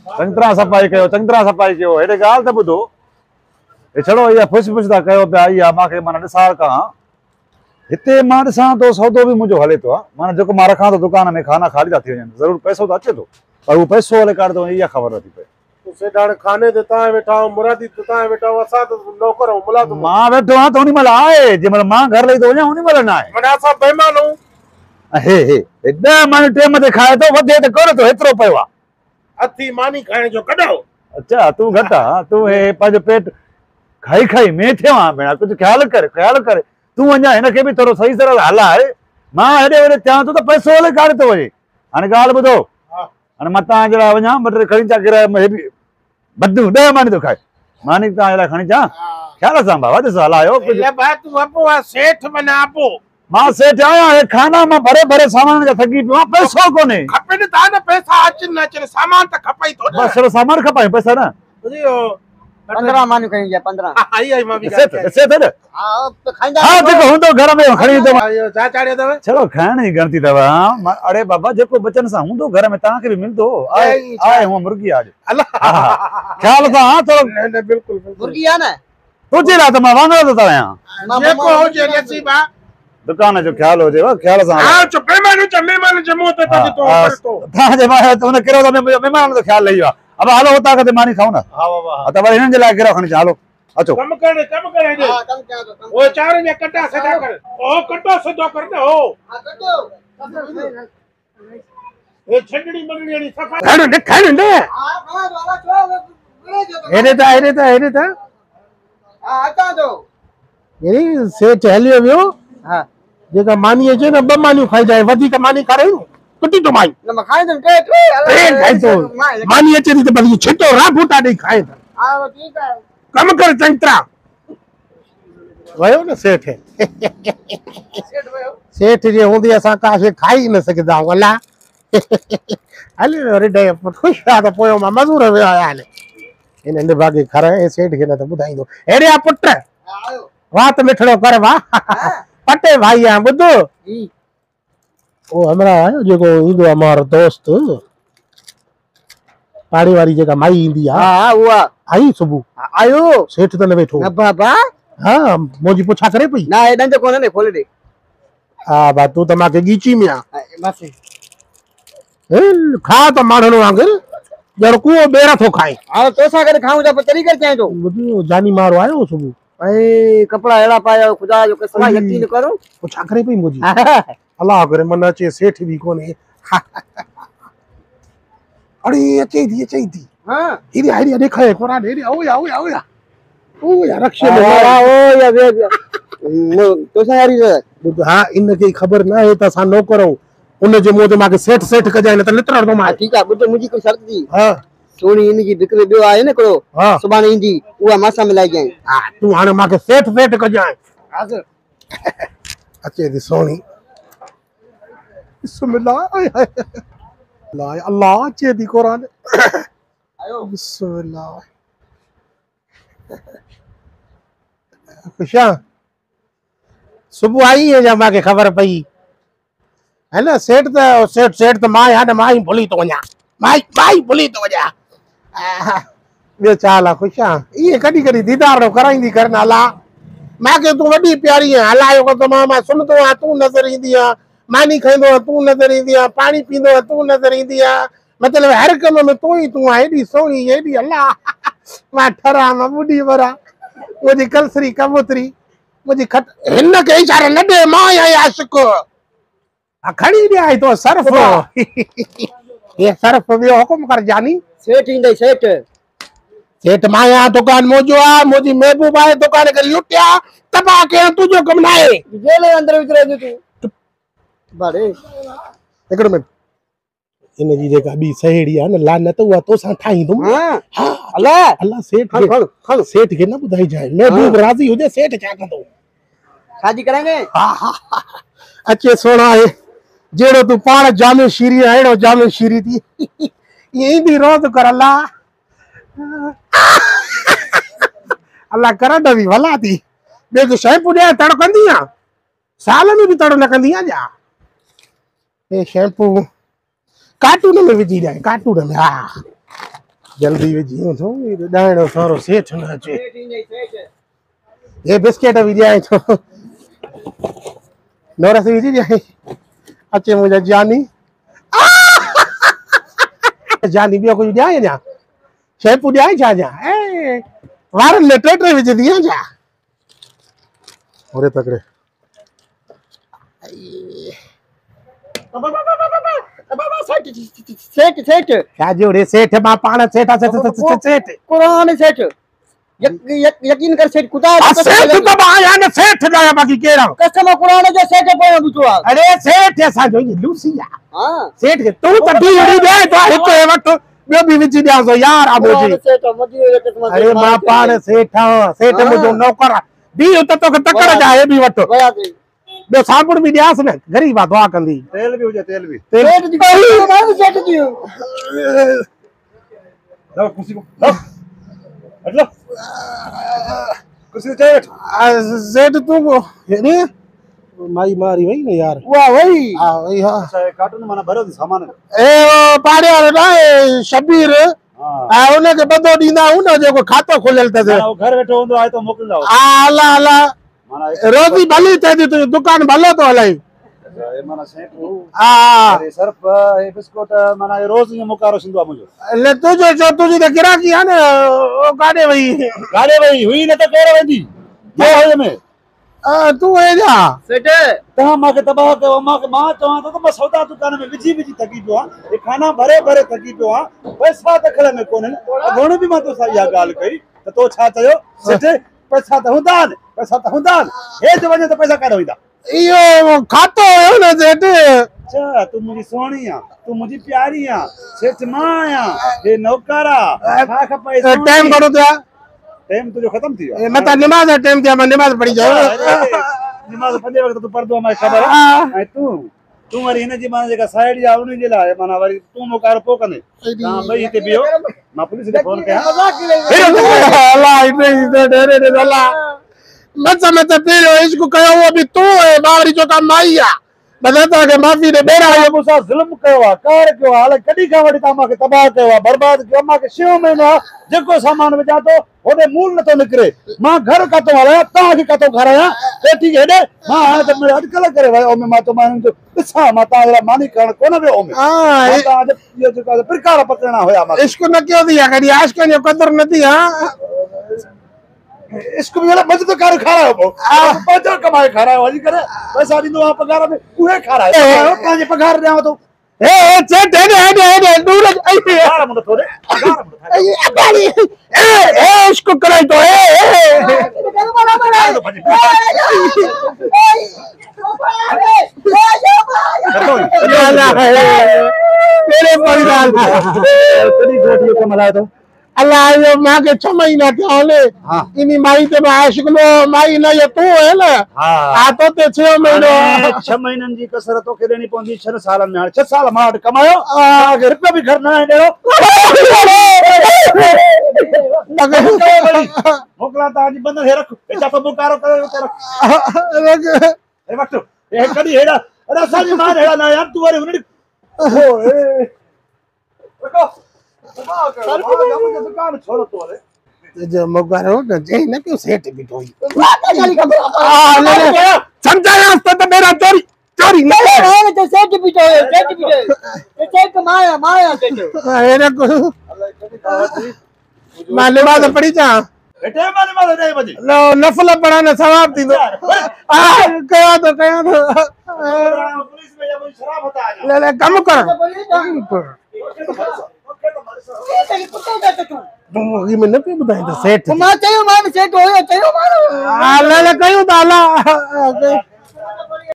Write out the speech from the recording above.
चंगी तरह सफ़ाई कयो, चंगी तरह सफ़ाई कयो। हेॾे ॻाल्हि त ॿुधो, हे छड़ो इहा पुछ था कयो पिया, इहा मूंखे माना ॾिसां कहां हिते मां ॾिसां थो सौदो बि मुंहिंजो हले थो आहे। माना जेको मां रखां थो दुकान में खाना खाली था थी वञनि, ज़रूरु पैसो त अचे थो, पर उहो पैसो हले काॾे थो इहा ख़बर नथी पए। सेठ खाने ते तव्हां वेठा आहियो, मुरादी ते तव्हां वेठा आहियो, असां त नौकर ऐं मुलाज़िम। मां वेठो आहियां त उन महिल आहे, जंहिं महिल मां घर लही थो वञा उन महिल न आहे। माना असां बेईमान आहियूं। हे 10 माण्हू टाइम ते खाए थो, वधे त कोन थो, हेतिरो पियो आहे। अथी मानी खाइण जो कढो। अच्छा तूं घटि आहे, तूं हे पंहिंजो पेट खाई खाई में थियो आहे भेण, कुझु ख़्यालु कर, ख़्यालु कर। तूं अञा हिनखे बि थोरो सही तरह हलाए। मां हेॾे होॾे थियां थो त पैसो हले काॾे थो वञे। हाणे ॻाल्हि ॿुधो, हाणे मां तव्हां जे लाइ वञा, ॿ टे खणी अचां किराए में, बदू 10 मानी थो खाए, मानी तव्हां जे लाइ खणी अचां ख़्याल सां बाबा, ॾिसो हलायो सेठ बना आपो। मां सेठ आहियां, हे खाना मां भरे भरे सामान जा थकी पियो आहियां, पैसो कोन्हे। खपे न तव्हां पैसा अचनि न अचनि, सामान त खपाई थो न। बस सिर्फ सामान खपाए, पैसा न। 15 मानी खणी जा 15। आई आई मां बि सेठ न हां तो खाईंदा। हां जेको हूंदो घर में खणी ईंदो। आयो छा चाढ़ियो अथव? चलो खाइण जी गणती अथव। अरे बाबा जेको बचन सां हूंदो घर में तव्हांखे बि मिलंदो। आहे हूअं मुर्गी आहे अॼु, ख़्याल सां। हां थोरो न बिल्कुलु मुर्गी आहे न, तुंहिंजे लाइ त मां वांगड़ थो तरायां। जेको हुजे नसीब आहे, दुकान जो ख्याल हुजेव, ख्याल सां। हां चुप महिमान जमो त तो तव्हांजे हुन किरो महिमान जो ख्याल लही वियो आहे। अब हलो हुतां खां मानी खाऊं न। हा बाबा त वरी हिननि जे लाइ किरो खणी अचां, हलो अचो। कम कर जे। हां कम कया तो ओ चार में कटा सदा कर, ओ कटो सदा कर दे हो। हां कटो ए छंडड़ी मंडड़ी वाली सफाई खाइण दे। हां खाना वाला छो हेॾे त हां अचा दो। यही सेठ हलियो वियो। हां जेका मानी अचे न, 2 मानियूं खाई जाए, वधीक मानी खाराई कुटी तो माई न मैं खाई दम टे खाई तो मानी अचे थी त भली छिटो राफूटा ॾेई खाए था। हां ठीक है, कम कर चंगी तरह। वयो न सेठ, सेठ भयो सेठ जे हूंदी असां का शइ खाई न सघंदा आहियूं। अला हले वरी डे ख़ुशि आहे त पोइ मां मज़ूर वियो आहियां। हाणे हिन नंढे भागे खाराए सेठ खे न त ॿुधाईंदो। हेॾे आ पुट, आयो वात मिठड़ो कर वाह। पटे भाई आ ॿुध, जी ओ हमरा जेको ईंदो आहे मारो दोस्त, पाड़ी वारी जेका माई ईंदी आहे। हां हुआ आई सुबह आयो सेठ त न वेठो। न बाबा हाँ मुझी पुछा करे पई ना एडन जो कोने ने खोले दे। हाँ बा तू त माके गीची में आ बस खा त माण्हुनि वांगुरु ॼण कुओ ॿेड़ा थो खाए। हां तो सा करे खाऊं जा तरीक़े चाहे तो ॿुधो जानी मारो आयो सुबह, भाई कपड़ा एड़ा पाया खुदा जो कसम यकीन करो। पुछा करे पई मुझी। अल्लाह करे मन अचे सेठ भी कोने। अरे अचे थी हां हेरी हेरी देखाए कोरा हेरी ओ या ओ या रक्षे में ओ या बे तो सा यारी हाँ इनके खबर ना है त असां नौकरऊं उन जे मुंह ते माके सेठ कजाए न त लितरड़ दो मां। ठीक है बुध मुजी कोई शर्त दी। हां सोनी इन की बिकरे बियो आए न करो हां सुबाने इंदी उहा मासा मिलाई जाए। हां तू हाने माके सेठ कजाए। हां सर अचे थी सोनी बिस्मिल्लाह अल्लाह अल्लाह अचे थी कुरान आयो बिस्मिल्लाह। खुशा सुबह आई है जब माके खबर पई है ना सेठ त मां या न मां ही भुली तो वञा मां ही भुली तो वञा। ॿियो चाल आहे खुशा ये कॾहिं कॾहिं दीदार कराईंदी कर नाला माके तू वॾी प्यारी है हलायो को मां सुनंदो आहियां तू नज़र ईंदी आहे मानी खाईंदो आहे तू नज़र ईंदी आहे पानी पींदो आहे तू नज़र ईंदी आहे मतलब हर कम में तू आहे एॾी सोहणी एॾी अल्लाह मां ठरा मां ॿुढी वरा मुंहिंजी कलसरी कबूतरी मुंहिंजी खट हिन खे इशारो न ॾे मां आहियां आशिक खणी ॾियां तो सर्फ ये सर्फ ॿियो हुकुम कर जानी। सेठ इंदे सेठ मां आहियां दुकान मोजो आहे मुंहिंजी महबूब आहे दुकान खे लुटिया तबाह कया तुंहिंजो कमु न आहे जेल अंदर उतरे तू बारे हिकिड़ो मिनट इन जी जेका ॿी सहेड़ी आहे न लानत उहा तोसां ठाहींदुमि। हां अल्लाह अल्लाह सेठ खड़ सेठ खे न ॿुधाई जाए महबूब राज़ी हुजे सेठ छा कंदो शादी करेंगे। हा अचे सोना आहे जेड़ो तू पाण जामे शीरी अहिड़ो जामे शीरी थी ये ईंदी रोज़ कर अल्लाह अल्लाह कर दवी भला थी ॿियो को शैम्पू ॾियां तड़ कंदी आहियां साल में बि तड़ न कंदी आहियां जा हे शैम्पू कार्टून में विझी ॾियां कार्टून में। हा जल्दी विझी थो ॾाइणो सारो सेठ न अचे ये बिस्किट विझाए थो नोरस विझी ॾियां अचे मुंहिंजा जानी जानी ॿियो कुझु ॾियां छा शैम्पू ॾियां छा वारनि में टे टे विझंदी आहियां छा ओरे तकड़े सेठ सेठ क्या जो रे सेठ मां पाण सेठ सेठ कुरान सेठ यकीन कर सेठ खुदा सेठ तो आया न सेठ ना बाकी केड़ा कसम कुरान जो सेठ पे बुझो अरे सेठ असा जो लूसिया हां सेठ के तू तो डी दे तो हिते वक्त ॿियो बि विझी ॾियां थो यार आबोजी सेठ मजी कसम अरे मां पाण सेठ मुंहिंजो नौकर दी त तोखे तकड़ जाए बि वठ ॿियो साबुण बि ॾियांस न गरीब आ दुआ कंदी तेल भी हुजे तेल भी सेठ जी सेठ जी लो कुर्सी को लो हट लो कुर्सी सेठ सेठ तू ने माई मारी वई न यार वाह वही हां वही हां अच्छा कार्टून माना भरो सामान ए पाड़े वारो ना शबीर हां उन के बदो दींदा हूं न जेको खातो खोलियल तसे वो घर बैठो होंदो आए तो मोकल जाओ अला अला माना रोजी भली थे तू दुकान भलो तो हलाई ये माना शैम्पू हां अरे सर्फ ये बिस्कुट माना ये रोज ये मुकारो सिंधु आ मुझो ले तुझो जो तुझी त गिराकी आ न ओ गाडे वई गाड़े भाई हुई न तो केर वेंदी ये होय में तू ए जा सेठ तहां माके तबाह कयो माके मां चवां तो मां सौदा दुकान में विझी विझी थकी पियो आ ये खाना भरे भरे थकी पियो आ पैसा त खले में कोन घणो भी मां तो सा या गाल कई त तो छा चयो सेठ पैसा त हुंदा हे जो वने तो पैसा काढो इंदा इयो खातो है न सेठ अच्छा तू मुझी सोहणी आ तू मुझी प्यारी आ सेठ मां आया हे नौकरा खा खपाई टाइम करो त्या टाइम तुझो खत्म थी वियो मता नमाज टाइम त्या मैं नमाज पढ़ी जाओ नमाज पंजे वक्त तू पढ़दो मां खबर है तू वरी हिन जी माने जेका साइड आ उन जे लाए माना वरी तू मोकार पो कने हां भई हिते बियो मां पुलिस के फोन कया अल्लाह इते डेरे दे अल्लाह मत पीरो इसको कयो वो भी तू है बावरी जो काम माई आ बदता के माफी दे बेरा ये मुसा जुल्म कयो आ कार कयो हाल कडी का वडी ता माके तबाह कयो आ बर्बाद कयो माके 6 महीना जेको सामान विझा तो ओदे मूल न तो निकरे मां घर का तो हला ता की का तो घर आया बेटी हेडे मां आ तो मेरे अटकल करे भाई ओ में मां तो मां जो सा माता वाला मानी करण कोन वे ओ में हां ता आज ये जो का प्रकार पकड़ना होया मां इसको न क्यों दिया करी आज के कदर न दी हां इसको भी वाला मजद कर खा रहा हो पैसा कमाए खा रहा हो अजी करे पैसा दी तो पगार में उहे खा रहा है पांच पगार दे तो ए चेट हे दूर आई पगार मुंड थोड़े पगार ए इसको कराई तो तेरे परिवार कदी गोटियो कमला तो अल्लाह यो मां के 6 महीना क्या होले इनी माई ते आशिक लो माई ना ये तू है ना आ तो ते 6 महीनो 6 महीनन जी कसरत तो के देनी पौंदी 6 सालन में 6 साल मां कमायो आगे रुपया भी घर ना है देरो मोकला ता आज बंद है रख एचा तो बुकारो करे रख ए वक्त ए कदी हेड़ा अरे साजी मां हेड़ा ना यार तू अरे ओ ए रखो दुकान छोड़ो तो रे जो मगारो न जे न क्यों सेठ भी टोई समझाया तो मेरा चोरी नहीं तो सेठ भी सेठ माया सेठ अरे को माले बाद पड़ी जा बेटे माने नहीं बजे लो नफल पढ़ाने सवाब थी तो कया तो पुलिस में जब शराब होता है ले कम कर तुम में न पे बताई तो सेठ मां चयो मां सेठ होयो चयो मां ले कयो ताला